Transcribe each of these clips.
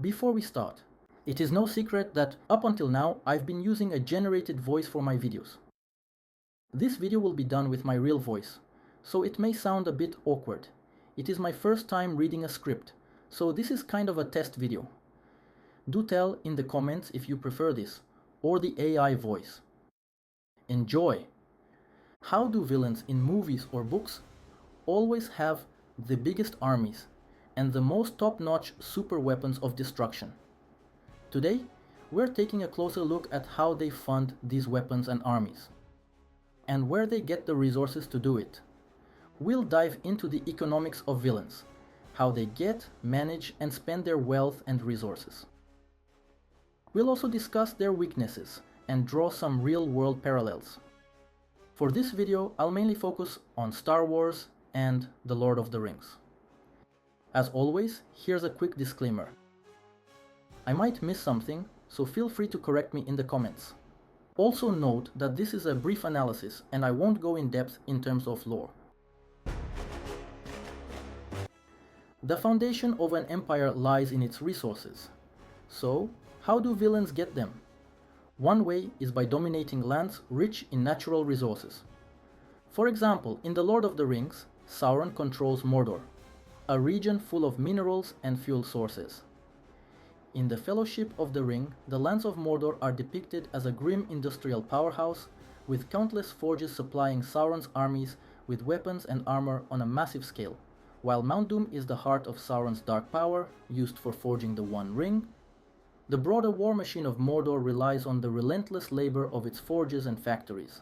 Before we start, it is no secret that up until now I've been using a generated voice for my videos. This video will be done with my real voice, so it may sound a bit awkward. It is my first time reading a script, so this is kind of a test video. Do tell in the comments if you prefer this, or the AI voice. Enjoy! How do villains in movies or books always have the biggest armies and the most top-notch super weapons of destruction? Today, we're taking a closer look at how they fund these weapons and armies, and where they get the resources to do it. We'll dive into the economics of villains, how they get, manage, and spend their wealth and resources. We'll also discuss their weaknesses and draw some real-world parallels. For this video, I'll mainly focus on Star Wars and The Lord of the Rings. As always, here's a quick disclaimer. I might miss something, so feel free to correct me in the comments. Also note that this is a brief analysis and I won't go in depth in terms of lore. The foundation of an empire lies in its resources. So, how do villains get them? One way is by dominating lands rich in natural resources. For example, in The Lord of the Rings, Sauron controls Mordor, a region full of minerals and fuel sources. In the Fellowship of the Ring, the lands of Mordor are depicted as a grim industrial powerhouse, with countless forges supplying Sauron's armies with weapons and armor on a massive scale, while Mount Doom is the heart of Sauron's dark power, used for forging the One Ring. The broader war machine of Mordor relies on the relentless labor of its forges and factories.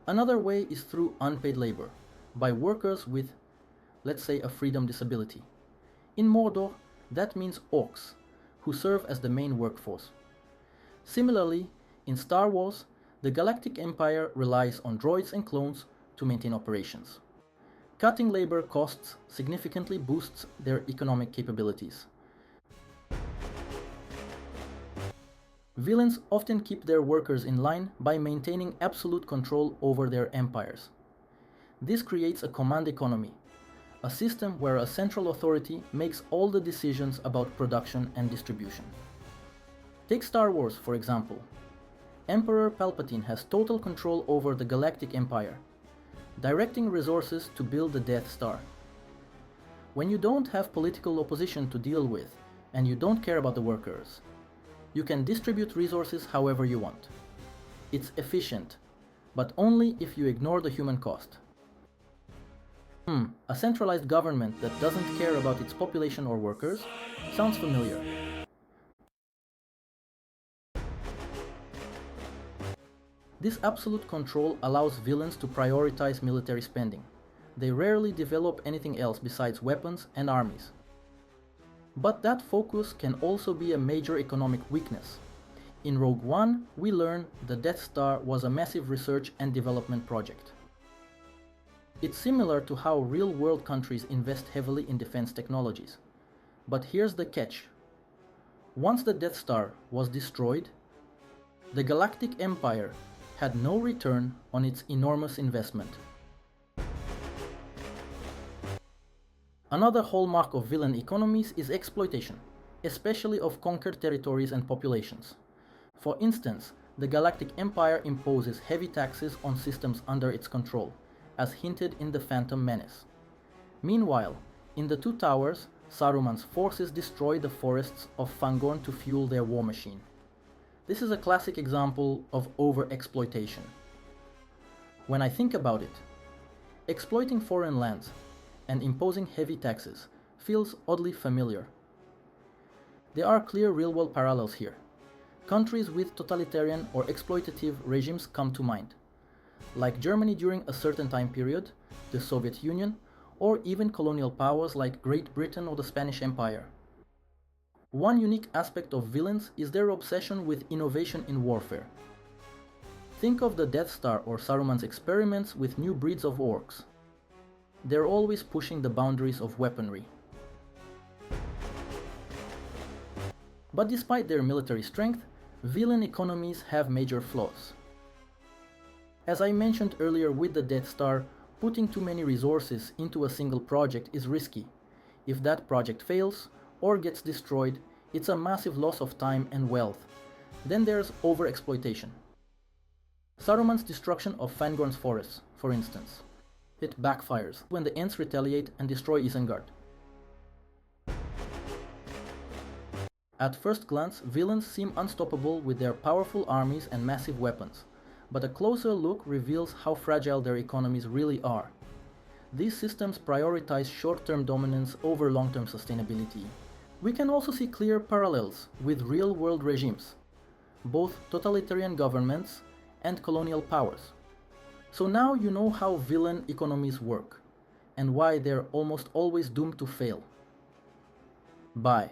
Another way is through unpaid labor, by workers with, let's say, a freedom disability. In Mordor, that means orcs, who serve as the main workforce. Similarly, in Star Wars, the Galactic Empire relies on droids and clones to maintain operations. Cutting labor costs significantly boosts their economic capabilities. Villains often keep their workers in line by maintaining absolute control over their empires. This creates a command economy, a system where a central authority makes all the decisions about production and distribution. Take Star Wars, for example. Emperor Palpatine has total control over the Galactic Empire, directing resources to build the Death Star. When you don't have political opposition to deal with, and you don't care about the workers, you can distribute resources however you want. It's efficient, but only if you ignore the human cost. A centralized government that doesn't care about its population or workers sounds familiar. This absolute control allows villains to prioritize military spending. They rarely develop anything else besides weapons and armies. But that focus can also be a major economic weakness. In Rogue One, we learn the Death Star was a massive research and development project. It's similar to how real-world countries invest heavily in defense technologies. But here's the catch. Once the Death Star was destroyed, the Galactic Empire had no return on its enormous investment. Another hallmark of villain economies is exploitation, especially of conquered territories and populations. For instance, the Galactic Empire imposes heavy taxes on systems under its control, as hinted in The Phantom Menace. Meanwhile, in The Two Towers, Saruman's forces destroy the forests of Fangorn to fuel their war machine. This is a classic example of over-exploitation. When I think about it, exploiting foreign lands and imposing heavy taxes feels oddly familiar. There are clear real-world parallels here. Countries with totalitarian or exploitative regimes come to mind, like Germany during a certain time period, the Soviet Union, or even colonial powers like Great Britain or the Spanish Empire. One unique aspect of villains is their obsession with innovation in warfare. Think of the Death Star or Saruman's experiments with new breeds of orcs. They're always pushing the boundaries of weaponry. But despite their military strength, villain economies have major flaws. As I mentioned earlier with the Death Star, putting too many resources into a single project is risky. If that project fails, or gets destroyed, it's a massive loss of time and wealth. Then there's overexploitation. Saruman's destruction of Fangorn's forests, for instance. It backfires when the Ents retaliate and destroy Isengard. At first glance, villains seem unstoppable with their powerful armies and massive weapons, but a closer look reveals how fragile their economies really are. These systems prioritize short-term dominance over long-term sustainability. We can also see clear parallels with real-world regimes, both totalitarian governments and colonial powers. So now you know how villain economies work, and why they're almost always doomed to fail. Bye.